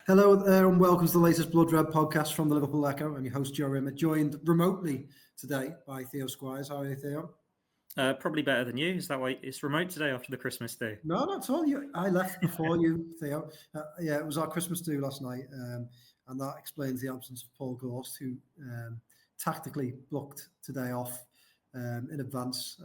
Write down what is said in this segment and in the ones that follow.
Hello there and welcome to the latest Blood Red podcast from the Liverpool Echo. I'm your host, Joe Rimmer, joined remotely today by Theo Squires. How are you, Theo? Probably better than you. Is that why it's remote today after the Christmas do? No, not at all. I left before you, Theo. Yeah, it was our Christmas do last night, and that explains the absence of Paul Gorst, who tactically booked today off in advance.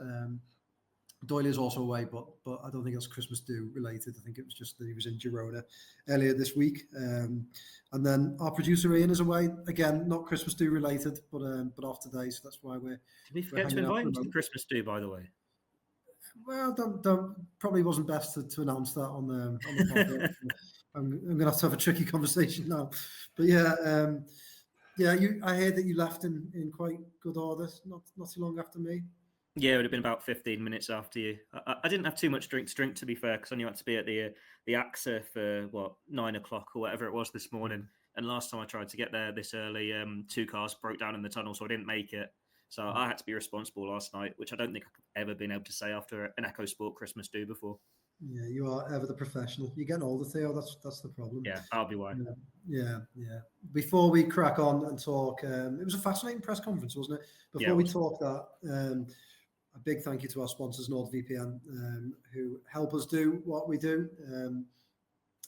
Doyle is also away, but I don't think it's Christmas do related. I think it was just that he was in Girona earlier this week. And then our producer Ian is away again, not Christmas do related, but off today. So that's why Did we we're forget to hanging out invite him to the remote. Christmas do, by the way? Well, don't probably wasn't best to announce that on the podcast. I'm going to have a tricky conversation now, but yeah. I heard that you left in quite good order, not too long after me. Yeah, it would have been about 15 minutes after you. I didn't have too much drink to drink, to be fair, because I knew I had to be at the AXA for 9 o'clock or whatever it was this morning. And last time I tried to get there this early, two cars broke down in the tunnel, so I didn't make it. So I had to be responsible last night, which I don't think I've ever been able to say after an Echo Sport Christmas do before. Yeah, you are ever the professional. You're getting older, Theo. That's the problem. Yeah, that'll be why. Yeah. Before we crack on and talk, it was a fascinating press conference, wasn't it? Before we talk that, a big thank you to our sponsors, NordVPN, who help us do what we do.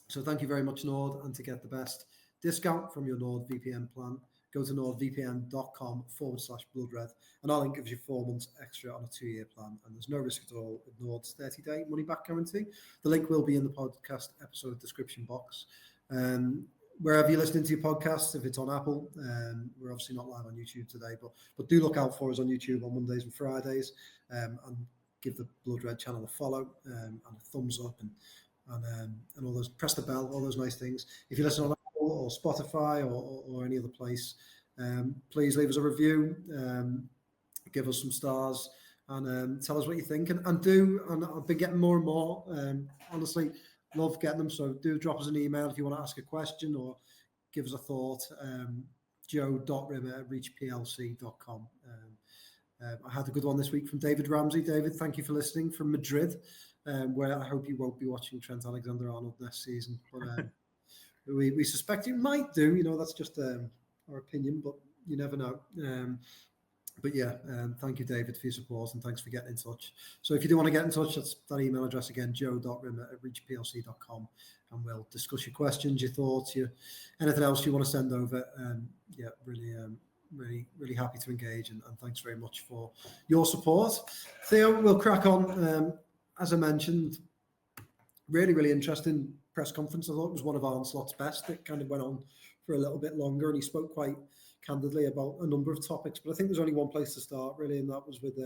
So thank you very much, Nord. And to get the best discount from your NordVPN plan, go to nordvpn.com/bloodred. And our link gives you 4 months extra on a 2-year plan. And there's no risk at all with Nord's 30-day money-back guarantee. The link will be in the podcast episode description box. Wherever you're listening to your podcasts, if it's on Apple, we're obviously not live on YouTube today, but do look out for us on YouTube on Mondays and Fridays, and give the Blood Red channel a follow and a thumbs up and all those, press the bell, all those nice things. If you listen on Apple or Spotify or any other place, please leave us a review, give us some stars, and tell us what you think. And I've been getting more and more, honestly, love getting them. So do drop us an email if you want to ask a question or give us a thought. joe.rimmer@reachplc.com. I had a good one this week from David Ramsey. David, thank you for listening from Madrid, where I hope you won't be watching Trent Alexander-Arnold next season. But we suspect you might do. You know, that's just our opinion, but you never know. But yeah, thank you, David, for your support, and thanks for getting in touch. So if you do want to get in touch, that's that email address again, joe.rimmer@reachplc.com, and we'll discuss your questions, your thoughts, anything else you want to send over. Really happy to engage, and thanks very much for your support. Theo, we'll crack on. As I mentioned, really interesting press conference. I thought it was one of Arne Slot's best. It kind of went on for a little bit longer, and he spoke quite candidly about a number of topics, but I think there's only one place to start really, and that was with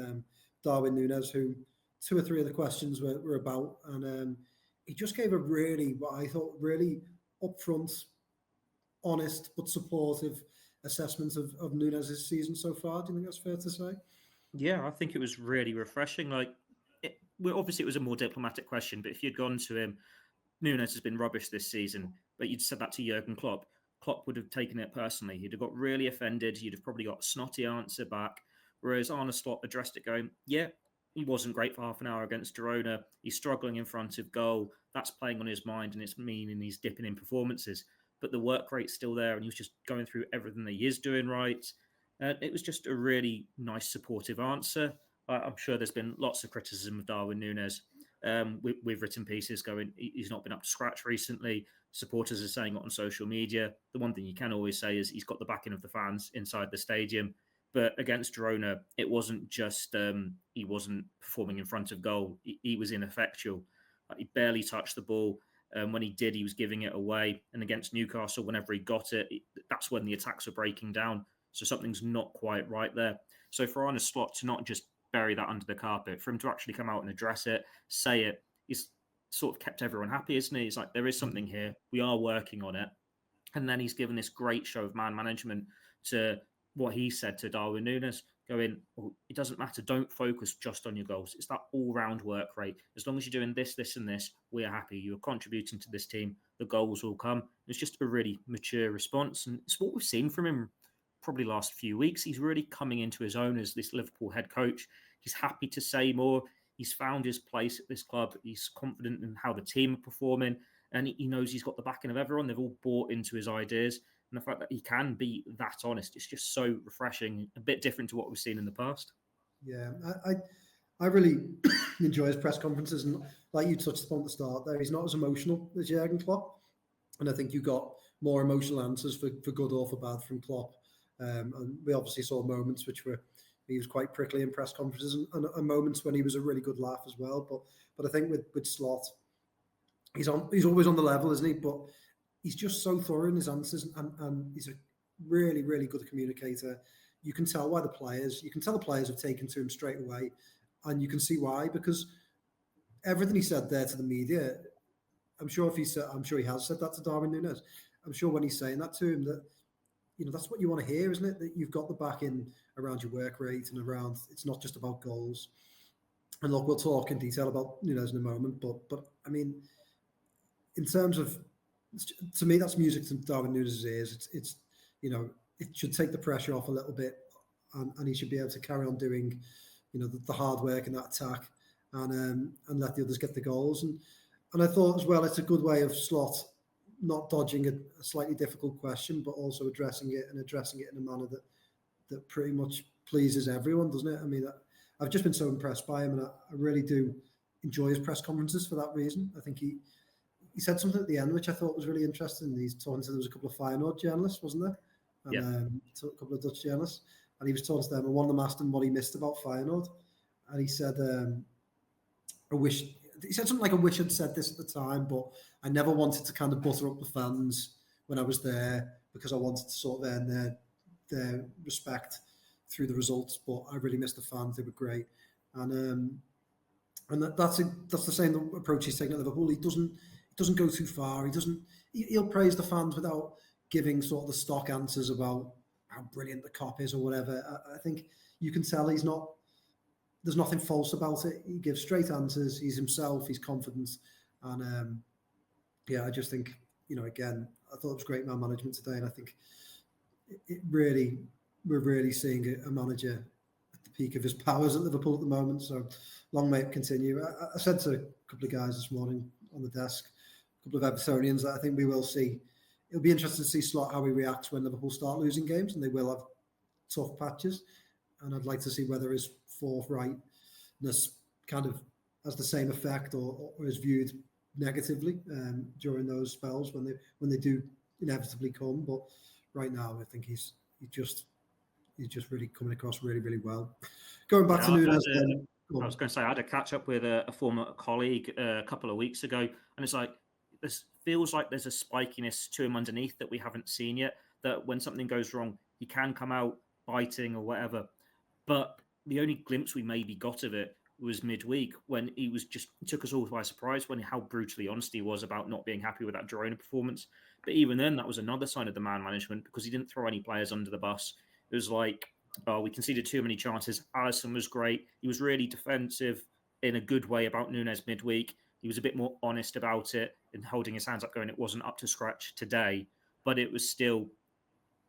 Darwin Nunez, who 2 or 3 of the questions were about, and he just gave a what I thought really upfront, honest but supportive assessment of Nunez's season so far. Do you think that's fair to say? Yeah, I think it was really refreshing. Obviously it was a more diplomatic question, but if you'd gone to him, Nunez has been rubbish this season, but you'd said that to Jurgen Klopp would have taken it personally. He'd have got really offended. You'd have probably got a snotty answer back. Whereas Arne Slot addressed it going, yeah, he wasn't great for half an hour against Girona. He's struggling in front of goal. That's playing on his mind, and it's meaning he's dipping in performances. But the work rate's still there, and he was just going through everything that he is doing right. It was just a really nice, supportive answer. I'm sure there's been lots of criticism of Darwin Nunez. We've written pieces going, he's not been up to scratch recently. Supporters are saying it on social media. The one thing you can always say is he's got the backing of the fans inside the stadium. But against Girona, it wasn't just he wasn't performing in front of goal. He was ineffectual. He barely touched the ball. When he did, he was giving it away. And against Newcastle, whenever he got it, that's when the attacks were breaking down. So something's not quite right there. So for Arne Slot to not just bury that under the carpet, for him to actually come out and address it, say it, he's sort of kept everyone happy, isn't he? He's like, there is something here. We are working on it. And then he's given this great show of man management to what he said to Darwin Nunez, going, well, it doesn't matter. Don't focus just on your goals. It's that all-round work rate. As long as you're doing this, this, and this, we are happy. You're contributing to this team. The goals will come. It's just a really mature response. And it's what we've seen from him probably last few weeks. He's really coming into his own as this Liverpool head coach. He's happy to say more. He's found his place at this club. He's confident in how the team are performing. and he knows he's got the backing of everyone. They've all bought into his ideas. And the fact that he can be that honest, it's just so refreshing, a bit different to what we've seen in the past. Yeah, I really enjoy his press conferences. And like you touched upon at the start there, he's not as emotional as Jurgen Klopp. And I think you got more emotional answers for good or for bad from Klopp. And we obviously saw moments he was quite prickly in press conferences and moments when he was a really good laugh as well. But I think with Slot, he's always on the level, isn't he? But he's just so thorough in his answers, and he's a really, really good communicator. You can tell the players have taken to him straight away, and you can see why, because everything he said there to the media, I'm sure he has said that to Darwin Nunez. I'm sure when he's saying that to him, that that's what you want to hear, isn't it? That you've got the backing around your work rate and around, it's not just about goals. And look, we'll talk in detail about Nunez in a moment, but I mean, in terms of, to me, that's music to Darwin Nunez's ears. It's it should take the pressure off a little bit, and he should be able to carry on doing, the hard work and that attack, and let the others get the goals. And I thought as well, it's a good way of Slot not dodging a slightly difficult question, but also addressing it in a manner that pretty much pleases everyone, doesn't it? I mean, I've just been so impressed by him, and I really do enjoy his press conferences for that reason. I think he said something at the end which I thought was really interesting. He's talking to, there was a couple of Feyenoord journalists, wasn't there? And a couple of Dutch journalists, and he was talking to them, and one of them asked him what he missed about Feyenoord, and he said, he said something like, I wish I'd said this at the time, but I never wanted to kind of butter up the fans when I was there, because I wanted to sort of earn their respect through the results, but I really missed the fans. They were great. And that's the same approach he's taking at Liverpool. He doesn't go too far. He'll praise the fans without giving sort of the stock answers about how brilliant the Kop is or whatever. I think you can tell there's nothing false about it. He gives straight answers. He's himself. He's confident. And I just think, again, I thought it was great man management today. And I think we're really seeing a manager at the peak of his powers at Liverpool at the moment. So long may it continue. I said to a couple of guys this morning on the desk, a couple of Evertonians, that I think we will see. It'll be interesting to see Slot how he reacts when Liverpool start losing games, and they will have tough patches. And I'd like to see whether his forthrightness kind of has the same effect or is viewed negatively during those spells when they do inevitably come. But right now, I think he's just really coming across really, really well. Going back to Nunez, I was going to say, I had a catch up with a former colleague a couple of weeks ago, and it's like, this feels like there's a spikiness to him underneath that we haven't seen yet, that when something goes wrong, he can come out biting or whatever. But the only glimpse we maybe got of it was midweek, when he took us all by surprise when how brutally honest he was about not being happy with that Girona performance. But even then, that was another sign of the man management, because he didn't throw any players under the bus. It was like, we conceded too many chances. Alisson was great. He was really defensive in a good way about Nunez midweek. He was a bit more honest about it and holding his hands up, going, it wasn't up to scratch today, but it was still,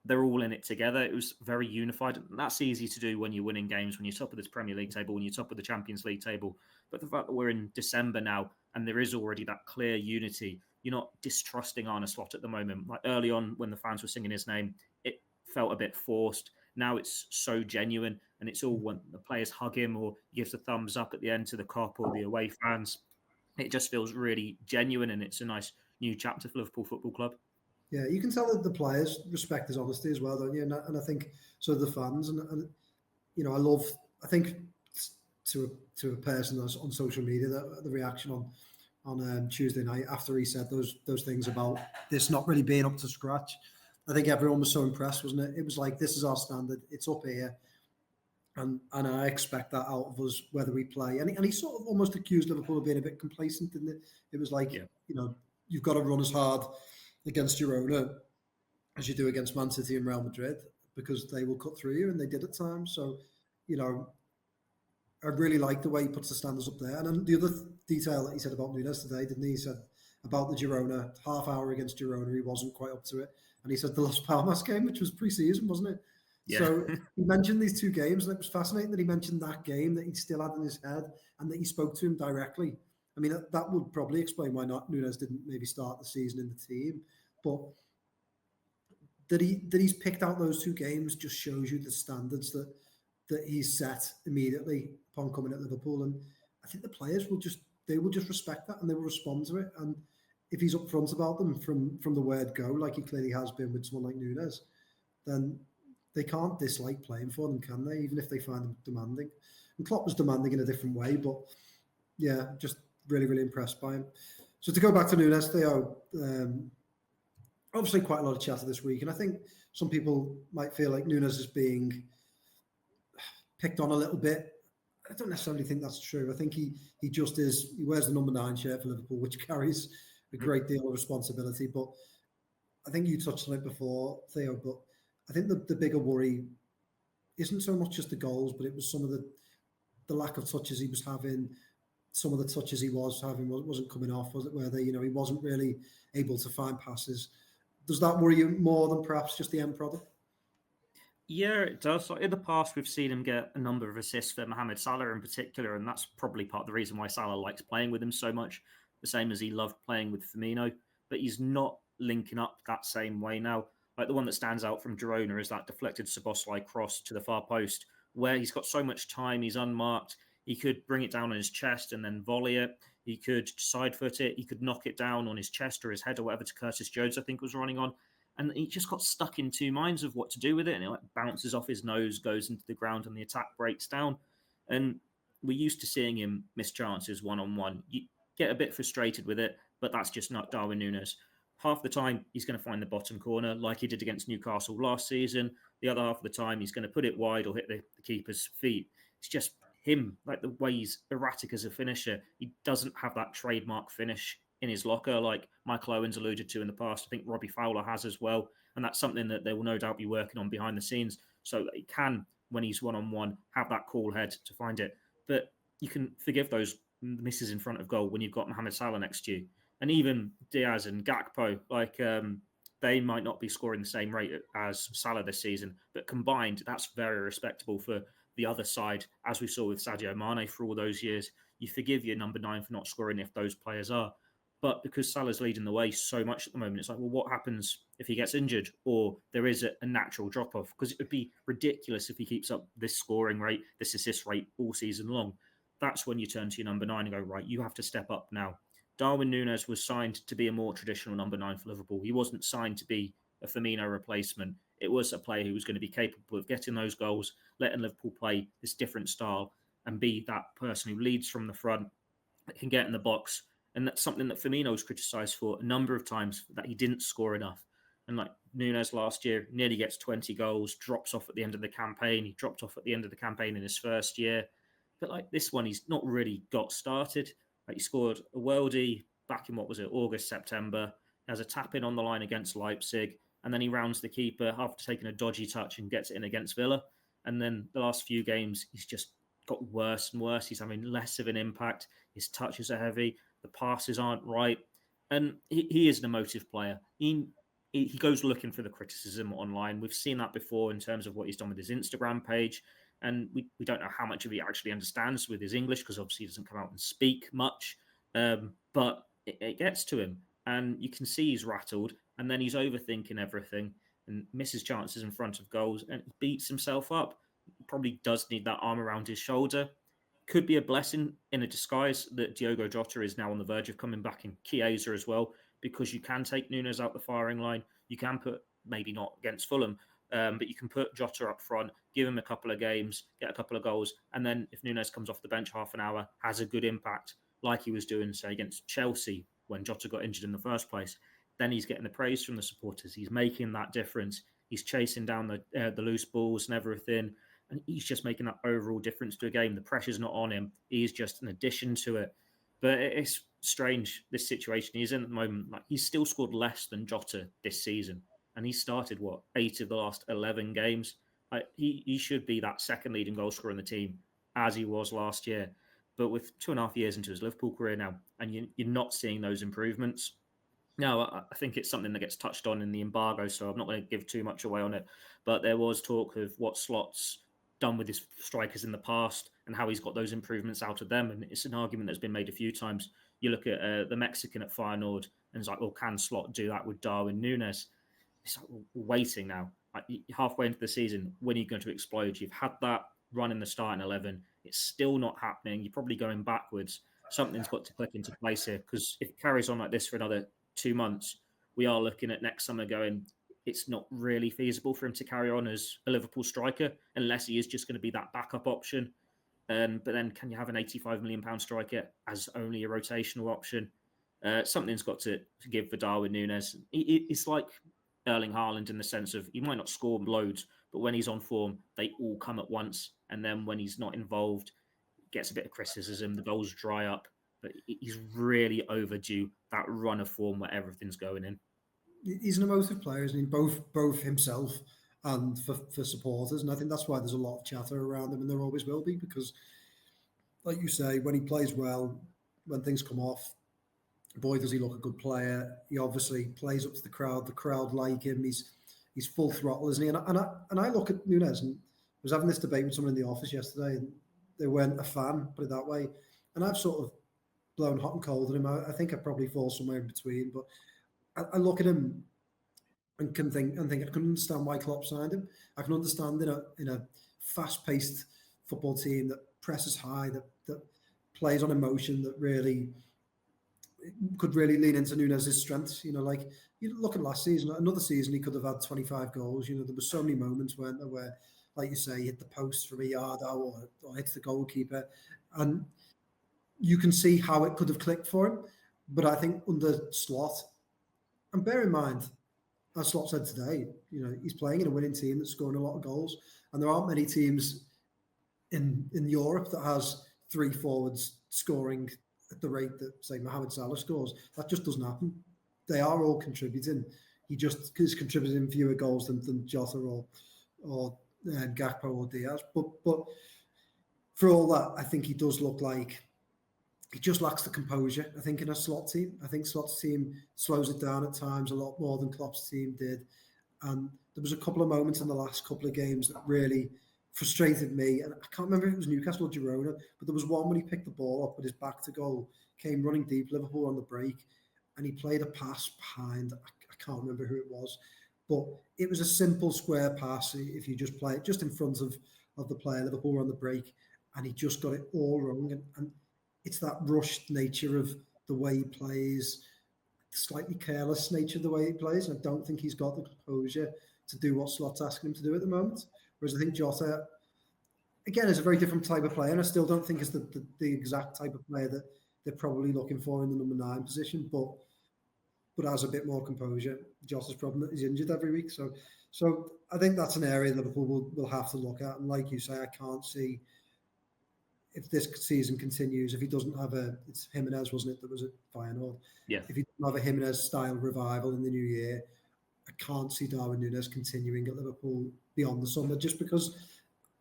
they're all in it together. It was very unified. And that's easy to do when you're winning games, when you're top of this Premier League table, when you're top of the Champions League table. But the fact that we're in December now and there is already that clear unity, you're not distrusting Arne Slot at the moment. Like early on when the fans were singing his name, it felt a bit forced. Now it's so genuine, and it's all when the players hug him or he gives a thumbs up at the end to the Kop or the away fans. It just feels really genuine, and it's a nice new chapter for Liverpool Football Club. Yeah, you can tell that the players respect his honesty as well, don't you? And I think so the fans, and I think to a person that's on social media, that the reaction on Tuesday night after he said those things about this not really being up to scratch, I think everyone was so impressed, wasn't it? It was like, this is our standard, it's up here, and I expect that out of us whether we play. And he sort of almost accused Liverpool of being a bit complacent, didn't it? It was like, you've got to run as hard against Girona as you do against Man City and Real Madrid, because they will cut through you, and they did at times. So, I really like the way he puts the standards up there. And then the other detail that he said about Nunez today, didn't he? He said about the Girona, half hour against Girona, he wasn't quite up to it. And he said the Las Palmas game, which was pre-season, wasn't it? Yeah. So he mentioned these two games, and it was fascinating that he mentioned that game that he still had in his head, and that he spoke to him directly I mean, that would probably explain why not Nunez didn't maybe start the season in the team. But that he's picked out those 2 games just shows you the standards that he's set immediately upon coming at Liverpool. And I think the players will just respect that and they will respond to it. And if he's upfront about them from the word go, like he clearly has been with someone like Nunez, then they can't dislike playing for them, can they? Even if they find them demanding. And Klopp was demanding in a different way, but yeah, just really, really impressed by him. So to go back to Nunez, Theo, obviously quite a lot of chatter this week, and I think some people might feel like Nunez is being picked on a little bit. I don't necessarily think that's true. I think he just is. He wears the number 9 shirt for Liverpool, which carries a great deal of responsibility. But I think you touched on it before, Theo. But I think the bigger worry isn't so much just the goals, but it was some of the lack of touches he was having. Some of the touches he was having wasn't coming off, was it? Where he wasn't really able to find passes. Does that worry you more than perhaps just the end product? Yeah, it does. In the past, we've seen him get a number of assists for Mohamed Salah in particular, and that's probably part of the reason why Salah likes playing with him so much, the same as he loved playing with Firmino. But he's not linking up that same way now. Like the one that stands out from Girona is that deflected Szoboszlai cross to the far post, where he's got so much time, he's unmarked. He could bring it down on his chest and then volley it. He could side foot it. He could knock it down on his chest or his head or whatever to Curtis Jones, I think, was running on. And he just got stuck in 2 minds of what to do with it. And it bounces off his nose, goes into the ground, and the attack breaks down. And we're used to seeing him miss chances one-on-one. You get a bit frustrated with it, but that's just not Darwin Nunez. Half the time, he's going to find the bottom corner like he did against Newcastle last season. The other half of the time, he's going to put it wide or hit the keeper's feet. It's just him, like the way he's erratic as a finisher. He doesn't have that trademark finish in his locker like Michael Owen's alluded to in the past. I think Robbie Fowler has as well. And that's something that they will no doubt be working on behind the scenes so that he can, when he's one-on-one, have that cool head to find it. But you can forgive those misses in front of goal when you've got Mohamed Salah next to you. And even Diaz and Gakpo, they might not be scoring the same rate as Salah this season, but combined, that's very respectable for the other side, as we saw with Sadio Mane for all those years. You forgive your number 9 for not scoring if those players are. But because Salah's leading the way so much at the moment, it's like, well, what happens if he gets injured or there is a natural drop-off? Because it would be ridiculous if he keeps up this scoring rate, this assist rate all season long. That's when you turn to your number 9 and go, right, you have to step up now. Darwin Nunez was signed to be a more traditional number 9 for Liverpool. He wasn't signed to be a Firmino replacement. It was a player who was going to be capable of getting those goals, letting Liverpool play this different style and be that person who leads from the front, that can get in the box. And that's something that Firmino was criticised for a number of times, that he didn't score enough. And like Nunez last year, nearly gets 20 goals, drops off at the end of the campaign. He dropped off at the end of the campaign in his first year. But like this one, he's not really got started. Like he scored a worldie back in, August, September. He has a tap-in on the line against Leipzig. And then he rounds the keeper after taking a dodgy touch and gets it in against Villa. And then the last few games, he's just got worse and worse. He's having less of an impact. His touches are heavy. The passes aren't right. And he is an emotive player. He goes looking for the criticism online. We've seen that before in terms of what he's done with his Instagram page. And we don't know how much of he actually understands with his English, because obviously he doesn't come out and speak much. But it gets to him. And you can see he's rattled. And then he's overthinking everything and misses chances in front of goals and beats himself up. Probably does need that arm around his shoulder. Could be a blessing in a disguise that Diogo Jota is now on the verge of coming back, in Chiesa as well, because you can take Nunez out the firing line. You can put, maybe not against Fulham, but you can put Jota up front, give him a couple of games, get a couple of goals, and then if Nunez comes off the bench half an hour, has a good impact, like he was doing, say, against Chelsea when Jota got injured in the first place, then he's getting the praise from the supporters. He's making that difference. He's chasing down the loose balls and everything. And he's just making that overall difference to a game. The pressure's not on him. He's just an addition to it. But it's strange, this situation he's in at the moment. Like, he's still scored less than Jota this season. And he started, 8 of the last 11 games. He should be that second leading goal scorer in the team, as he was last year. But with 2.5 years into his Liverpool career now, and you're not seeing those improvements. Now, I think it's something that gets touched on in the embargo, so I'm not going to give too much away on it. But there was talk of what Slot's done with his strikers in the past and how he's got those improvements out of them. And it's an argument that's been made a few times. You look at the Mexican at Feyenoord, and it's like, well, can Slot do that with Darwin Nunez? It's like, we're waiting now. Like, halfway into the season, when are you going to explode? You've had that run in the starting 11. It's still not happening. You're probably going backwards. Something's got to click into place here, because if it carries on like this for another 2 months, we are looking at next summer going, it's not really feasible for him to carry on as a Liverpool striker unless he is just going to be that backup option. But then can you have an £85 million striker as only a rotational option? Something's got to give for Darwin Nunez. It's like Erling Haaland in the sense of he might not score loads, but when he's on form, they all come at once. And then when he's not involved, gets a bit of criticism, the goals dry up. But he's really overdue that run of form where everything's going in. He's an emotive player, isn't he? Both himself and for supporters. And I think that's why there's a lot of chatter around him, and there always will be, because, like you say, when he plays well, when things come off, boy, does he look a good player. He obviously plays up to the crowd. The crowd like him. He's full throttle, isn't he? And I look at Nunez, and I was having this debate with someone in the office yesterday, and they weren't a fan, put it that way. And I've sort of blown hot and cold at him. I think I probably fall somewhere in between, but I look at him and can think I can understand why Klopp signed him. I can understand in a fast-paced football team that presses high, that plays on emotion, that really could really lean into Nunez's strengths. You know, like you look at last season, another season he could have had 25 goals. You know, there were so many moments weren't there, where, like you say, he hit the post from a yard out or hits the goalkeeper, and you can see how it could have clicked for him. But I think under Slot, and bear in mind, as Slot said today, you know, he's playing in a winning team that's scoring a lot of goals, and there aren't many teams in Europe that has 3 forwards scoring at the rate that, say, Mohamed Salah scores. That just doesn't happen. They are all contributing. He just is contributing fewer goals than Jota or Gakpo or Diaz. But for all that, I think he does look like he just lacks the composure, I think, in a Slot team. I think Slot's team slows it down at times a lot more than Klopp's team did. And there was a couple of moments in the last couple of games that really frustrated me. And I can't remember if it was Newcastle or Girona, but there was one when he picked the ball up with his back to goal, came running deep, Liverpool on the break, and he played a pass behind. I can't remember who it was, but it was a simple square pass. If you just play it just in front of the player, Liverpool were on the break, and he just got it all wrong. And it's that rushed nature of the way he plays, slightly careless nature of the way he plays. And I don't think he's got the composure to do what Slot's asking him to do at the moment. Whereas I think Jota, again, is a very different type of player, and I still don't think is the exact type of player that they're probably looking for in the number 9 position, but has a bit more composure. Jota's problem that he's injured every week. So I think that's an area Liverpool will have to look at. And like you say, I can't see, if this season continues, if he doesn't have it's Jimenez, wasn't it, that was at Feyenoord? Yeah. If he doesn't have a Jimenez-style revival in the new year, I can't see Darwin Nunez continuing at Liverpool beyond the summer, just because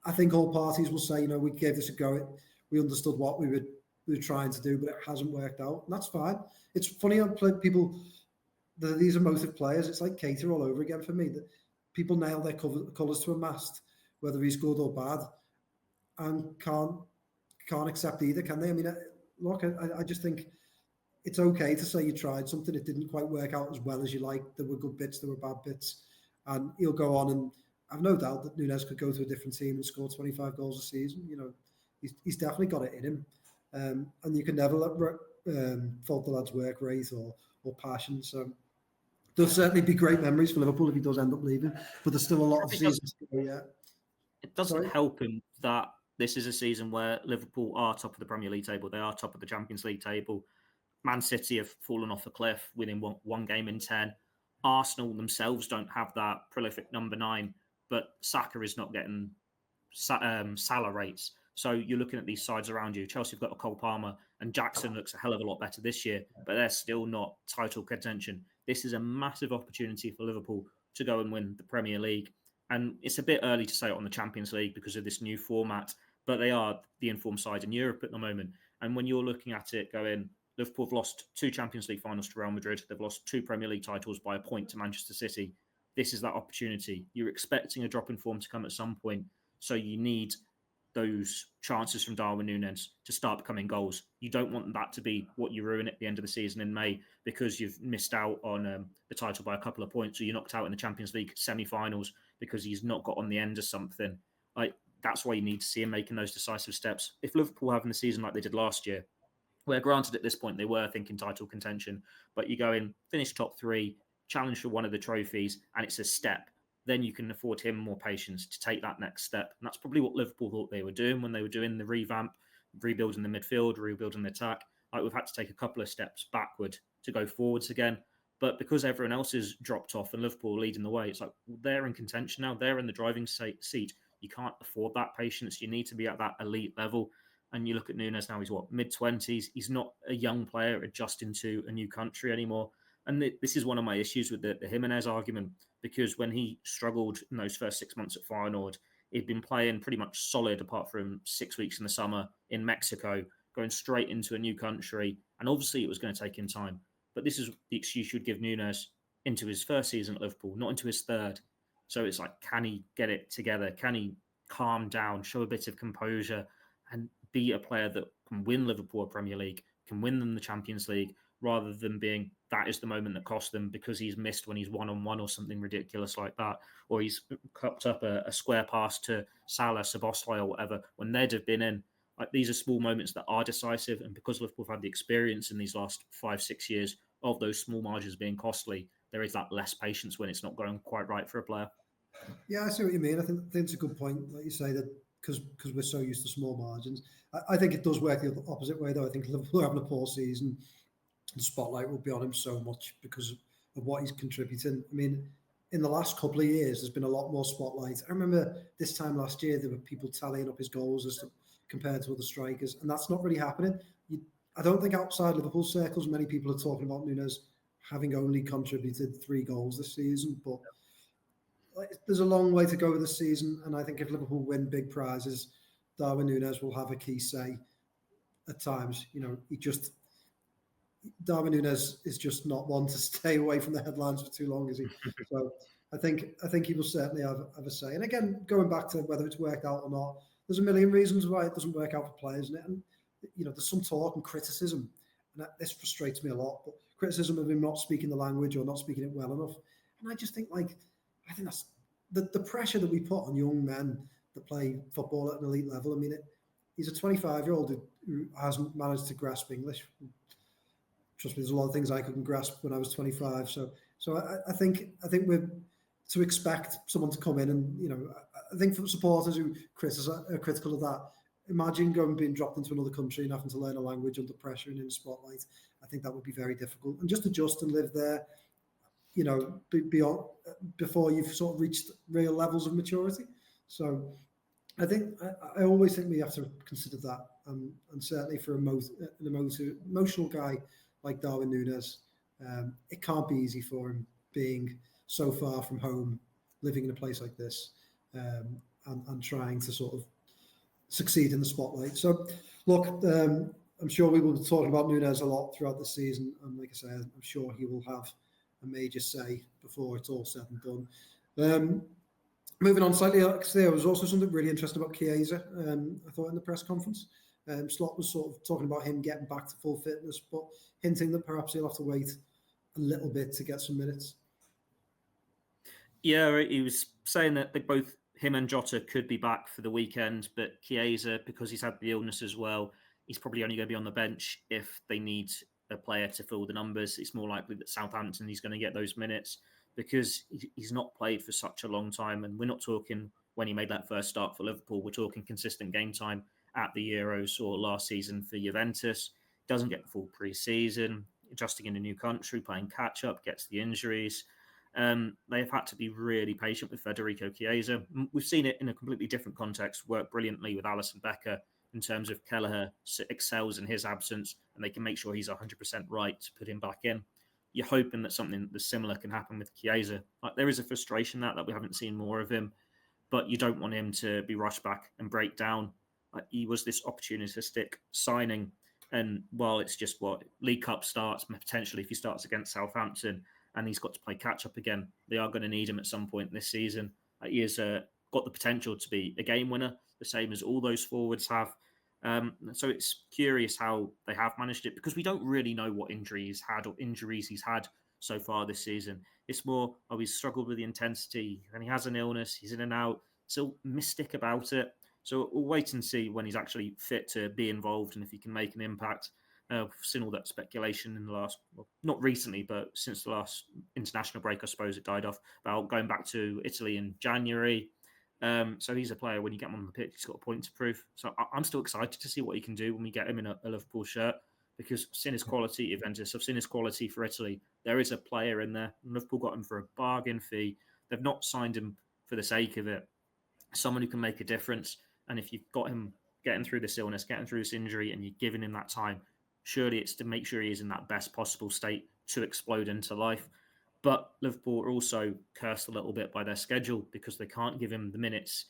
I think all parties will say, you know, we gave this a go. We understood what we were trying to do, but it hasn't worked out. And that's fine. It's funny how people, these emotive players, it's like Keita all over again for me, that people nail their colours to a mast, whether he's good or bad, and can't accept either, can they? I mean, look, I just think it's okay to say you tried something, it didn't quite work out as well as you liked. There were good bits, there were bad bits, and he'll go on, and I've no doubt that Nunez could go to a different team and score 25 goals a season. You know, he's definitely got it in him, and you can never fault the lad's work rate or passion. So there'll certainly be great memories for Liverpool if he does end up leaving, but there's still a lot of seasons to go yet. It doesn't help him that this is a season where Liverpool are top of the Premier League table. They are top of the Champions League table. Man City have fallen off a cliff, winning one game in 10. Arsenal themselves don't have that prolific number 9, but Saka is not getting Salah rates. So you're looking at these sides around you. Chelsea have got a Cole Palmer, and Jackson looks a hell of a lot better this year, but they're still not title contention. This is a massive opportunity for Liverpool to go and win the Premier League. And it's a bit early to say it on the Champions League because of this new format, but they are the informed side in Europe at the moment. And when you're looking at it going, Liverpool have lost 2 Champions League finals to Real Madrid. They've lost 2 Premier League titles by a point to Manchester City. This is that opportunity. You're expecting a drop in form to come at some point. So you need those chances from Darwin Nunez to start becoming goals. You don't want that to be what you ruin at the end of the season in May because you've missed out on the title by a couple of points, or you're knocked out in the Champions League semi-finals because he's not got on the end of something. Like, that's why you need to see him making those decisive steps. If Liverpool having the season like they did last year, where granted at this point they were thinking title contention, but you go in, finish top 3, challenge for one of the trophies, and it's a step, then you can afford him more patience to take that next step. And that's probably what Liverpool thought they were doing when they were doing the revamp, rebuilding the midfield, rebuilding the attack. Like, we've had to take a couple of steps backward to go forwards again. But because everyone else has dropped off and Liverpool are leading the way, it's like, well, they're in contention now. They're in the driving seat. You can't afford that patience. You need to be at that elite level. And you look at Nunez now, he's mid-20s. He's not a young player adjusting to a new country anymore. And this is one of my issues with the Jimenez argument, because when he struggled in those first 6 months at Feyenoord, he'd been playing pretty much solid apart from 6 weeks in the summer in Mexico, going straight into a new country. And obviously it was going to take him time. But this is the excuse you'd give Nunez into his first season at Liverpool, not into his third. So it's like, can he get it together? Can he calm down, show a bit of composure, and be a player that can win Liverpool a Premier League, can win them the Champions League, rather than being that is the moment that cost them because he's missed when he's one-on-one or something ridiculous like that, or he's cupped up a square pass to Salah, Szoboszlai or whatever, when they'd have been in. Like, these are small moments that are decisive, and because Liverpool have had the experience in these last 5-6 years of those small margins being costly, there is that less patience when it's not going quite right for a player. Yeah, I see what you mean. I think it's a good point, like you say, that because we're so used to small margins. I think it does work the opposite way, though. I think Liverpool having a poor season, the spotlight will be on him so much because of what he's contributing. I mean, in the last couple of years, there's been a lot more spotlight. I remember this time last year, there were people tallying up his goals compared to other strikers, and that's not really happening. I don't think outside Liverpool circles, many people are talking about Nunez having only contributed 3 goals this season, but there's a long way to go this season, and I think if Liverpool win big prizes, Darwin Nunez will have a key say at times. Darwin Nunez is just not one to stay away from the headlines for too long, is he? So I think he will certainly have a say. And again, going back to whether it's worked out or not, there's a million reasons why it doesn't work out for players, and there's some talk and criticism, and this frustrates me a lot. But criticism of him not speaking the language or not speaking it well enough, and I just think I think that's the pressure that we put on young men that play football at an elite level. I mean, he's a 25-year-old who hasn't managed to grasp English. Trust me, there's a lot of things I couldn't grasp when I was 25. So I think we're to expect someone to come in and, I think for supporters who are critical of that, imagine being dropped into another country and having to learn a language under pressure and in the spotlight. I think that would be very difficult. And just adjust and live there, beyond before you've sort of reached real levels of maturity. So I think I always think we have to consider that, and certainly for an emotional guy like Darwin Nunez, it can't be easy for him being so far from home, living in a place like this, and trying to sort of succeed in the spotlight. So look, I'm sure we will be talking about Nunez a lot throughout the season, and like I say, I'm sure he will have a major say before it's all said and done. Moving on slightly, there was also something really interesting about Chiesa, I thought, in the press conference. Slot was sort of talking about him getting back to full fitness, but hinting that perhaps he'll have to wait a little bit to get some minutes. Yeah, he was saying that both him and Jota could be back for the weekend, but Chiesa, because he's had the illness as well, he's probably only going to be on the bench if they need a player to fill the numbers. It's more likely that Southampton is going to get those minutes because he's not played for such a long time. And we're not talking when he made that first start for Liverpool. We're talking consistent game time at the Euros or last season for Juventus. Doesn't get the full pre-season, adjusting in a new country, playing catch-up, gets the injuries. They've had to be really patient with Federico Chiesa. We've seen it in a completely different context work brilliantly with Alisson Becker in terms of Kelleher excels in his absence and they can make sure he's 100% right to put him back in. You're hoping that something similar can happen with Chiesa. There is a frustration that we haven't seen more of him, but you don't want him to be rushed back and break down. He was this opportunistic signing, and while it's just League Cup starts, potentially if he starts against Southampton and he's got to play catch up again, they are going to need him at some point this season. He has got the potential to be a game winner, the same as all those forwards have. So it's curious how they have managed it, because we don't really know what injuries he's had so far this season. It's more, he's struggled with the intensity and he has an illness, he's in and out. So mystic about it. So we'll wait and see when he's actually fit to be involved and if he can make an impact. We've seen all that speculation in the last, well, not recently, but since the last international break, I suppose it died off, about going back to Italy in January. So he's a player, when you get him on the pitch, he's got a point to prove. So I'm still excited to see what he can do when we get him in a Liverpool shirt, because I've seen his quality at Juventus, I've seen his quality for Italy. There is a player in there. Liverpool got him for a bargain fee. They've not signed him for the sake of it. Someone who can make a difference. And if you've got him getting through this illness, getting through this injury, and you're giving him that time, surely it's to make sure he is in that best possible state to explode into life. But Liverpool are also cursed a little bit by their schedule, because they can't give him the minutes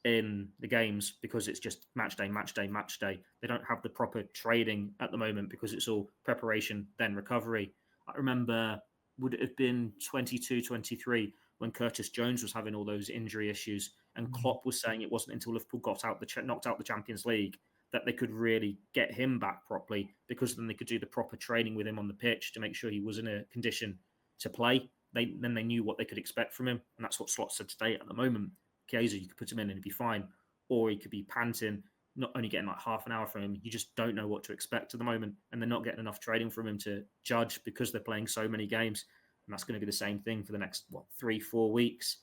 in the games, because it's just match day, match day, match day. They don't have the proper training at the moment, because it's all preparation, then recovery. I remember, would it have been 22-23 when Curtis Jones was having all those injury issues, and Klopp was saying it wasn't until Liverpool got out knocked out the Champions League that they could really get him back properly, because then they could do the proper training with him on the pitch to make sure he was in a condition to play. Then they knew what they could expect from him, and that's what Slot said today. At the moment, Chiesa, you could put him in and he'd be fine, or he could be panting, not only getting like half an hour from him. You just don't know what to expect at the moment, and they're not getting enough training from him to judge, because they're playing so many games, and that's going to be the same thing for the next 3-4 weeks.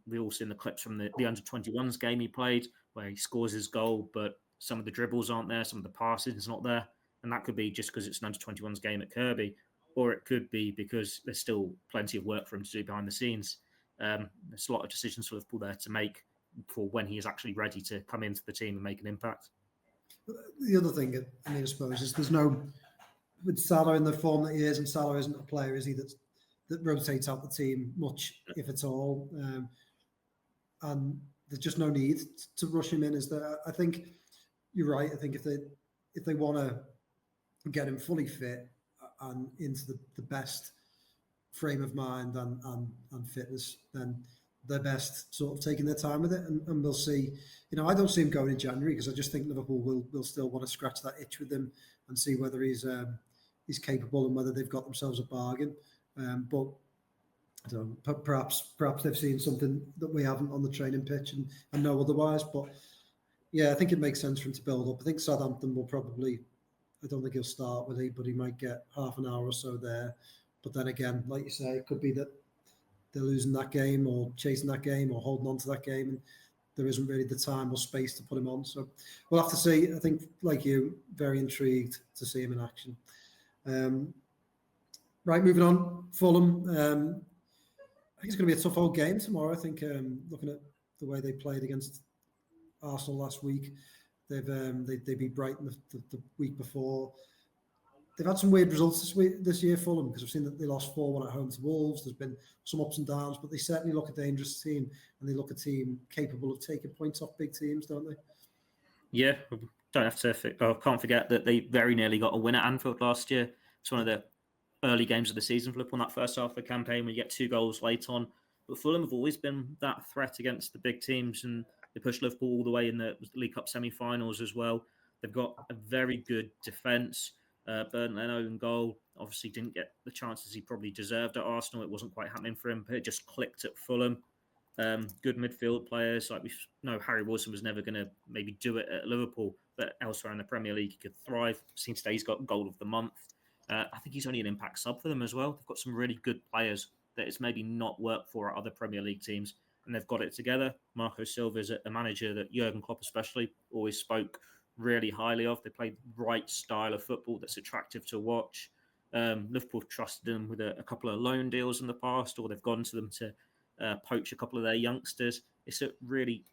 We've all seen the clips from the under-21s game he played, where he scores his goal, but some of the dribbles aren't there, some of the passing is not there, and that could be just because it's an under-21s game at Kirkby, or it could be because there's still plenty of work for him to do behind the scenes. There's a lot of decisions for Liverpool there to make for when he is actually ready to come into the team and make an impact. The other thing, I suppose, is there's no, with Salah in the form that he is, and Salah isn't a player, is he, that rotates out the team much, if at all. And there's just no need to rush him in, is there? I think you're right. I think if they want to get him fully fit and into the best frame of mind and fitness, then they're best sort of taking their time with it, and we'll see. I don't see him going in January, because I just think Liverpool will still want to scratch that itch with him and see whether he's capable and whether they've got themselves a bargain. But I don't know, perhaps they've seen something that we haven't on the training pitch and know otherwise. But yeah, I think it makes sense for him to build up. I think Southampton will probably, I don't think he'll start with it, but he might get half an hour or so there. But then again, like you say, it could be that they're losing that game or chasing that game or holding on to that game, and there isn't really the time or space to put him on. So we'll have to see. I think, like you, very intrigued to see him in action. Right, moving on. Fulham. I think it's going to be a tough old game tomorrow. I think looking at the way they played against Arsenal last week, they beat Brighton the week before. They've had some weird results this year, Fulham, because I've seen that they lost 4-1 at home to Wolves. There's been some ups and downs, but they certainly look a dangerous team, and they look a team capable of taking points off big teams, don't they? Yeah, can't forget that they very nearly got a win at Anfield last year. It's one of the early games of the season for Liverpool in that first half of the campaign, when you get 2 goals late on. But Fulham have always been that threat against the big teams, and they pushed Liverpool all the way in the League Cup semi-finals as well. They've got a very good defence. Bernd Leno in goal obviously didn't get the chances he probably deserved at Arsenal. It wasn't quite happening for him, but it just clicked at Fulham. Good midfield players. Like we know, Harry Wilson was never going to maybe do it at Liverpool, but elsewhere in the Premier League he could thrive. Seen today he's got goal of the month. I think he's only an impact sub for them as well. They've got some really good players that it's maybe not worked for at other Premier League teams, and they've got it together. Marco Silva is a manager that Jurgen Klopp especially always spoke really highly of. They play the right style of football that's attractive to watch. Liverpool trusted them with a couple of loan deals in the past, or they've gone to them to poach a couple of their youngsters. It's a really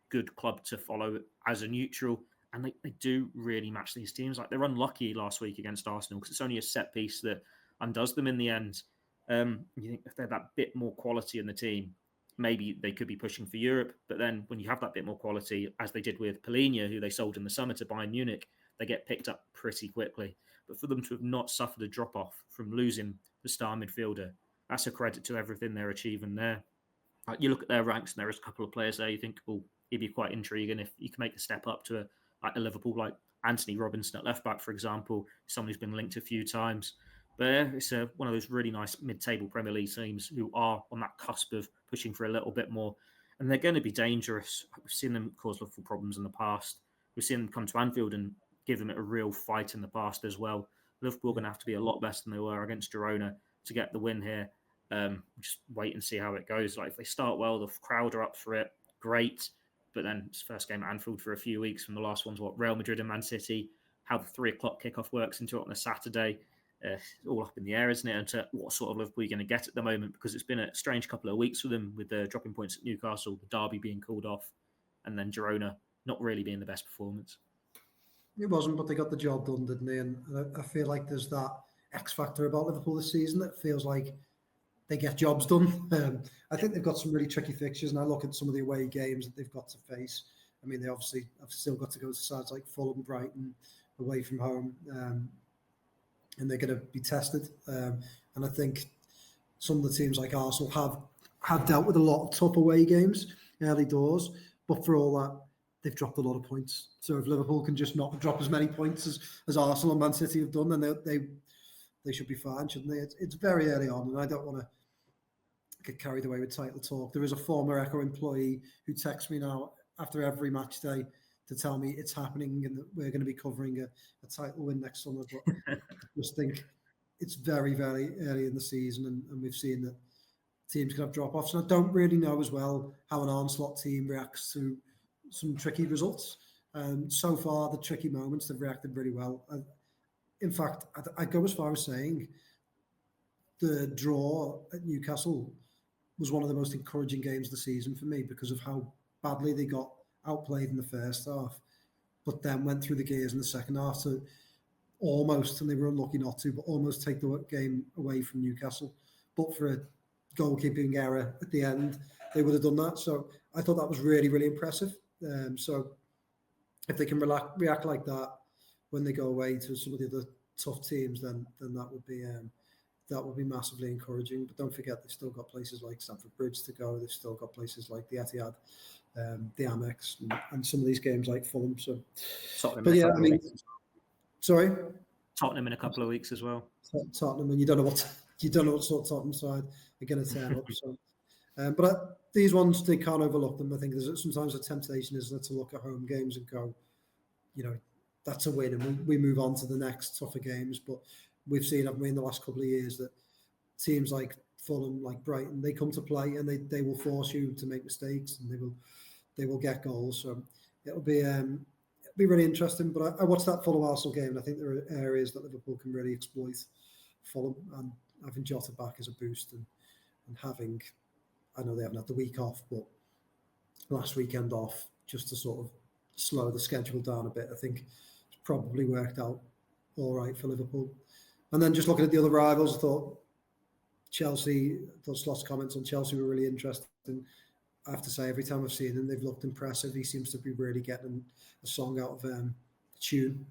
good club to follow as a neutral, and they do really match these teams. Like, they're unlucky last week against Arsenal because it's only a set piece that undoes them in the end. You think if they had that bit more quality in the team, maybe they could be pushing for Europe. But then when you have that bit more quality, as they did with Polina, who they sold in the summer to Bayern Munich, they get picked up pretty quickly. But for them to have not suffered a drop-off from losing the star midfielder, that's a credit to everything they're achieving there. You look at their ranks, and there is a couple of players there you think, well, he'd be quite intriguing if you can make a step up to a Liverpool like Anthony Robinson at left back, for example, someone who's been linked a few times. But it's one of those really nice mid-table Premier League teams who are on that cusp of pushing for a little bit more. And they're going to be dangerous. We've seen them cause Liverpool problems in the past. We've seen them come to Anfield and give them a real fight in the past as well. Liverpool are going to have to be a lot better than they were against Girona to get the win here. Just wait and see how it goes. Like if they start well, the crowd are up for it. Great. But then it's first game at Anfield for a few weeks from the last one's Real Madrid and Man City. How the 3 o'clock kickoff works into it on a Saturday. It's all up in the air, isn't it? And to what sort of Liverpool you're going to get at the moment, because it's been a strange couple of weeks for them with the dropping points at Newcastle, the derby being called off, and then Girona not really being the best performance. It wasn't, but they got the job done, didn't they? And I feel like there's that X factor about Liverpool this season that feels like they get jobs done. I think they've got some really tricky fixtures, and I look at some of the away games that they've got to face. I mean, they obviously have still got to go to sides like Fulham, Brighton, away from home. And they're going to be tested. And I think some of the teams like Arsenal have dealt with a lot of tough away games early doors, but for all that, they've dropped a lot of points. So if Liverpool can just not drop as many points as Arsenal and Man City have done, then they should be fine, shouldn't they? It's very early on, and I don't want to get carried away with title talk. There is a former Echo employee who texts me now after every match day to tell me it's happening and that we're going to be covering a title win next summer. But I just think it's very, very early in the season, and we've seen that teams can have drop-offs. And I don't really know as well how an Arne Slot team reacts to some tricky results. So far, the tricky moments, they've reacted really well. In fact, I'd go as far as saying the draw at Newcastle was one of the most encouraging games of the season for me because of how badly they got outplayed in the first half, but then went through the gears in the second half to almost, and they were unlucky not to, but almost take the game away from Newcastle. But for a goalkeeping error at the end, they would have done that. So I thought that was really, really impressive. So if they can react like that when they go away to some of the other tough teams, then that would be massively encouraging. But don't forget, they've still got places like Stamford Bridge to go. They've still got places like the Etihad, the Amex, and some of these games like Fulham. So, but yeah, I mean, sorry, Tottenham in a couple of weeks as well. Tottenham, and you don't know what sort of Tottenham side are going to turn up. So, but these ones, they can't overlook them. I think there's sometimes a temptation, isn't it, to look at home games and go, that's a win, and we move on to the next tougher games. But we've seen, haven't we, in the last couple of years that teams like Fulham, like Brighton, they come to play and they will force you to make mistakes, and they will get goals. So it'll be really interesting. But I watched that Fulham Arsenal game, and I think there are areas that Liverpool can really exploit Fulham, and having Jota back as a boost, and having, I know they haven't had the week off, but last weekend off just to sort of slow the schedule down a bit, I think it's probably worked out all right for Liverpool. And then just looking at the other rivals, I thought Slot's comments on Chelsea were really interesting. I have to say, every time I've seen them, they've looked impressive. He seems to be really getting a song out of a tune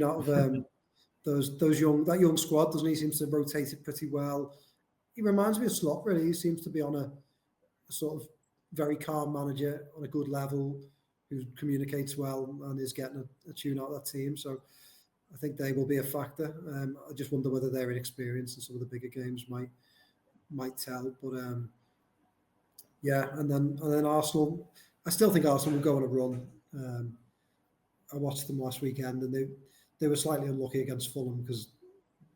out of that young squad, doesn't he? He seems to rotate it pretty well. He reminds me of Slot, really. He seems to be on a sort of very calm manager on a good level who communicates well and is getting a tune out of that team. So I think they will be a factor. I just wonder whether their inexperience in some of the bigger games might tell. But yeah, and then Arsenal. I still think Arsenal will go on a run. I watched them last weekend, and they were slightly unlucky against Fulham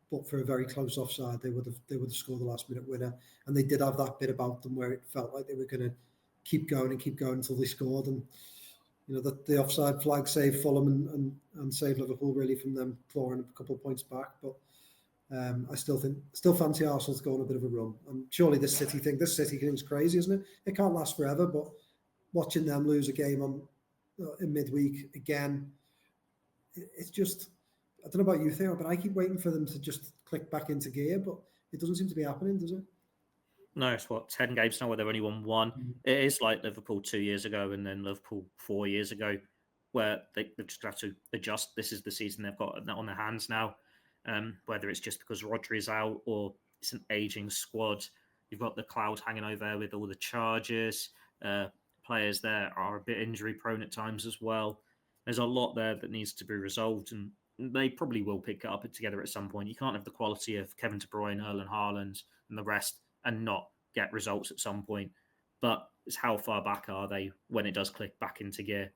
but for a very close offside, they would have scored the last minute winner. And they did have that bit about them where it felt like they were going to keep going until they scored. And the offside flag saved Fulham and saved Liverpool really from them clawing a couple of points back. But I still fancy Arsenal to go on a bit of a run. And surely this City thing's crazy, isn't it? It can't last forever. But watching them lose a game in midweek again, it's just, I don't know about you, Theo, but I keep waiting for them to just click back into gear, but it doesn't seem to be happening, does it? No, it's 10 games now where they've only won one. Mm-hmm. It is like Liverpool 2 years ago and then Liverpool 4 years ago, where they've just got to adjust. This is the season they've got on their hands now, whether it's just because Rodri's out or it's an aging squad. You've got the cloud hanging over there with all the charges, players there are a bit injury prone at times as well. There's a lot there that needs to be resolved, and they probably will pick it up together at some point. You can't have the quality of Kevin De Bruyne, Erling Haaland, and the rest and not get results at some point. But it's how far back are they when it does click back into gear?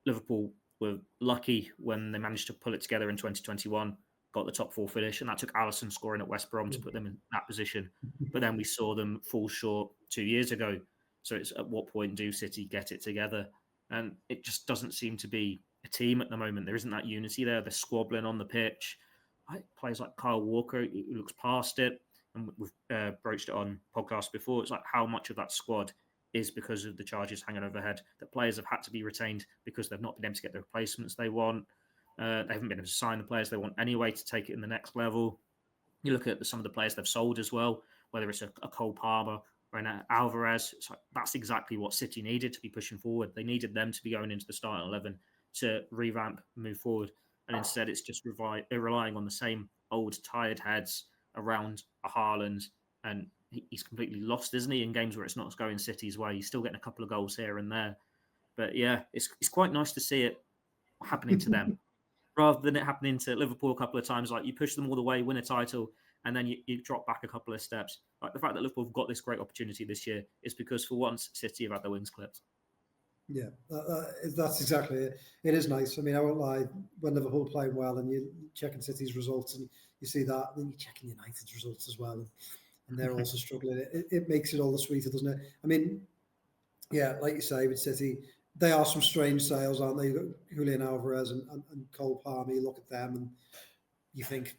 Liverpool were lucky when they managed to pull it together in 2021, got the top 4 finish, and that took Alisson scoring at West Brom to put them in that position. But then we saw them fall short 2 years ago. So it's at what point do City get it together? And it just doesn't seem to be a team at the moment. There isn't that unity there. They're squabbling on the pitch. Players like Kyle Walker, who looks past it, and we've broached it on podcasts before. It's like how much of that squad is because of the charges hanging overhead, that players have had to be retained because they've not been able to get the replacements they want. They haven't been able to sign the players they want anyway to take it in the next level. You look at some of the players they've sold as well, whether it's a Cole Palmer or an Alvarez. It's like, that's exactly what City needed to be pushing forward. They needed them to be going into the starting 11 to revamp, move forward. And instead, it's just relying on the same old tired heads around a Haaland, and he's completely lost, isn't he, in games where it's not going City's way. He's still getting a couple of goals here and there. But yeah, it's quite nice to see it happening to them rather than it happening to Liverpool a couple of times. Like you push them all the way, win a title, and then you drop back a couple of steps. Like the fact that Liverpool have got this great opportunity this year is because for once City have had their wings clipped. Yeah, that's exactly it. It is nice. I mean, I won't lie. When Liverpool are playing well and you're checking City's results and you see that, then you're checking United's results as well, and they're also struggling. It makes it all the sweeter, doesn't it? I mean, yeah, like you say, with City, they are some strange sales, aren't they? You've got Julian Alvarez and Cole Palmer. You look at them and you think,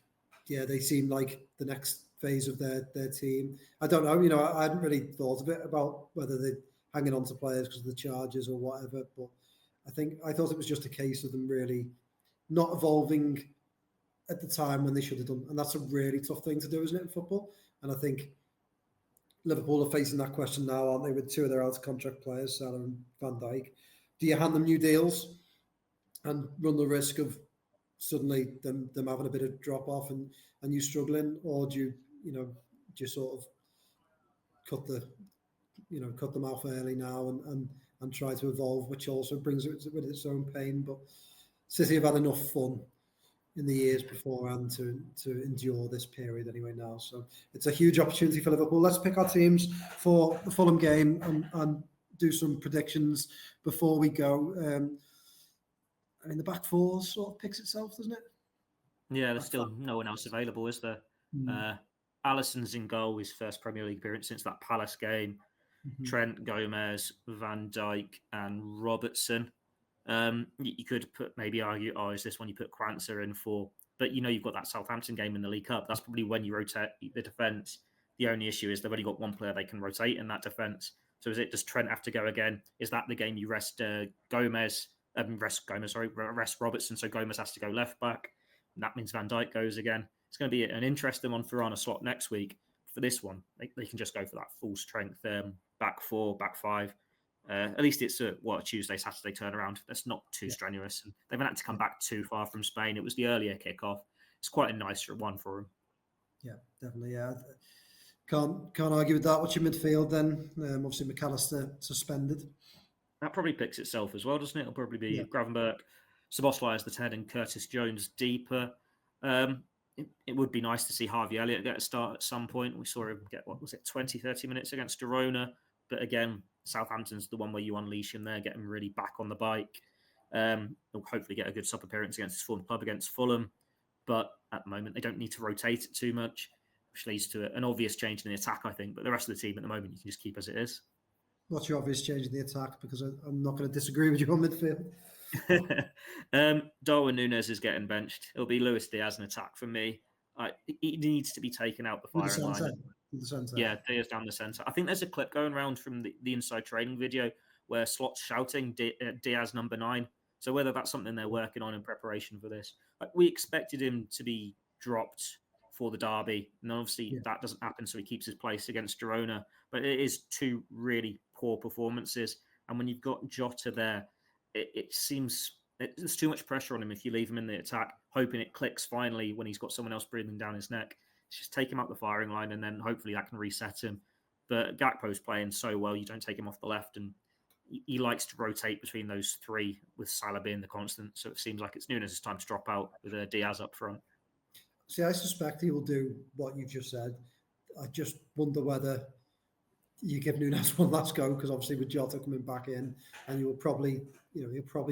yeah, they seem like the next phase of their team. I don't know. You know, I hadn't really thought of it about whether they're hanging on to players because of the charges or whatever. But I thought it was just a case of them really not evolving at the time when they should have done. And that's a really tough thing to do, isn't it, in football? And I think Liverpool are facing that question now, aren't they, with 2 of their out-of-contract players, Salah and Van Dijk. Do you hand them new deals and run the risk of suddenly them having a bit of drop-off and you struggling? Or do you sort of cut them off early now and try to evolve, which also brings it with its own pain? But City have had enough fun in the years beforehand to endure this period anyway now. So it's a huge opportunity for Liverpool. Let's pick our teams for the Fulham game and do some predictions before we go. I mean, the back 4 sort of picks itself, doesn't it? Yeah, there's still no one else available, is there? Alisson's in goal, his first Premier League appearance since that Palace game. Mm-hmm. Trent, Gomez, Van Dijk, and Robertson. You could maybe argue, is this one you put Krancer in for? But you've got that Southampton game in the League Cup. That's probably when you rotate the defence. The only issue is they've only got one player they can rotate in that defence. So does Trent have to go again? Is that the game you rest Robertson, so Gomez has to go left back. And that means Van Dijk goes again. It's going to be an interesting one for Arne Slot next week. For this one, they can just go for that full strength back 4, back 5. At least it's a Tuesday, Saturday turnaround. That's not too strenuous. And they haven't had to come back too far from Spain. It was the earlier kickoff. It's quite a nice one for them. Yeah, definitely. Yeah, can't argue with that. What's your midfield then? Obviously McAllister suspended. That probably picks itself as well, doesn't it? It'll probably be Gravenberch, Szoboszlai as the 10, and Curtis Jones deeper. It would be nice to see Harvey Elliott get a start at some point. We saw him get 20, 30 minutes against Girona. But again, Southampton's the one where you unleash him there, get him really back on the bike. He'll hopefully get a good sub appearance against his former club against Fulham. But at the moment, they don't need to rotate it too much, which leads to an obvious change in the attack, I think. But the rest of the team at the moment, you can just keep as it is. What's your obvious change in the attack? Because I'm not going to disagree with you on midfield. Darwin Nunez is getting benched. It'll be Luis Diaz in attack for me. He needs to be taken out the firing line. Yeah, Diaz down the centre. I think there's a clip going around from the inside training video where Slot's shouting Diaz number 9. So whether that's something they're working on in preparation for this. We expected him to be dropped for the derby, and obviously that doesn't happen, so he keeps his place against Girona. But it is 2 really poor performances, and when you've got Jota there, it seems there's too much pressure on him if you leave him in the attack, hoping it clicks finally when he's got someone else breathing down his neck. Just take him out the firing line, and then hopefully that can reset him. But Gakpo's playing so well, you don't take him off the left, and he likes to rotate between those three, with Salah being the constant. So it seems like it's Nunez' time to drop out with Diaz up front. See, I suspect he will do what you've just said. I just wonder whether you give Nunez one last go, because obviously with Jota coming back in, and you'll probably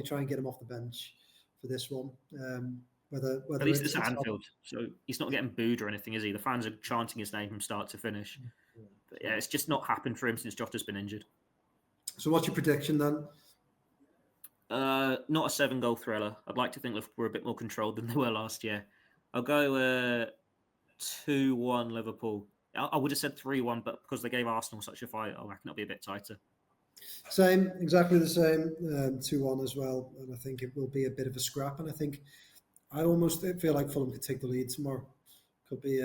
try and get him off the bench for this one. Whether At least it's at Anfield, so he's not getting booed or anything, is he? The fans are chanting his name from start to finish. But yeah, it's just not happened for him since Jota's been injured. So what's your prediction then? Not a 7-goal thriller. I'd like to think Liverpool were a bit more controlled than they were last year. I'll go 2-1 Liverpool. I would have said 3-1, but because they gave Arsenal such a fight, I reckon it'll be a bit tighter. Same, exactly the same. 2-1 as well, and I think it will be a bit of a scrap. And I think I almost feel like Fulham could take the lead tomorrow. Could be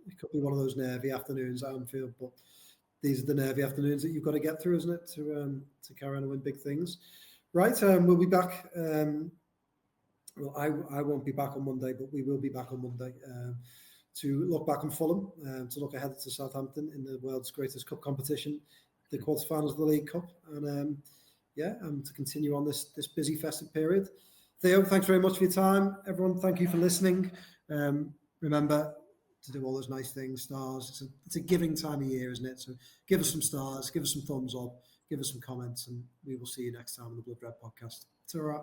It could be one of those nervy afternoons at Anfield, but these are the nervy afternoons that you've got to get through, isn't it, to carry on and win big things. Right, we'll be back. Well, I won't be back on Monday, but we will be back on Monday to look back on Fulham, to look ahead to Southampton in the world's greatest cup competition, the quarterfinals of the League Cup, and to continue on this busy festive period. Theo, thanks very much for your time. Everyone, thank you for listening. Remember to do all those nice things, stars. It's a giving time of year, isn't it? So give us some stars, give us some thumbs up, give us some comments, and we will see you next time on the Blood Red Podcast. Ta-ra.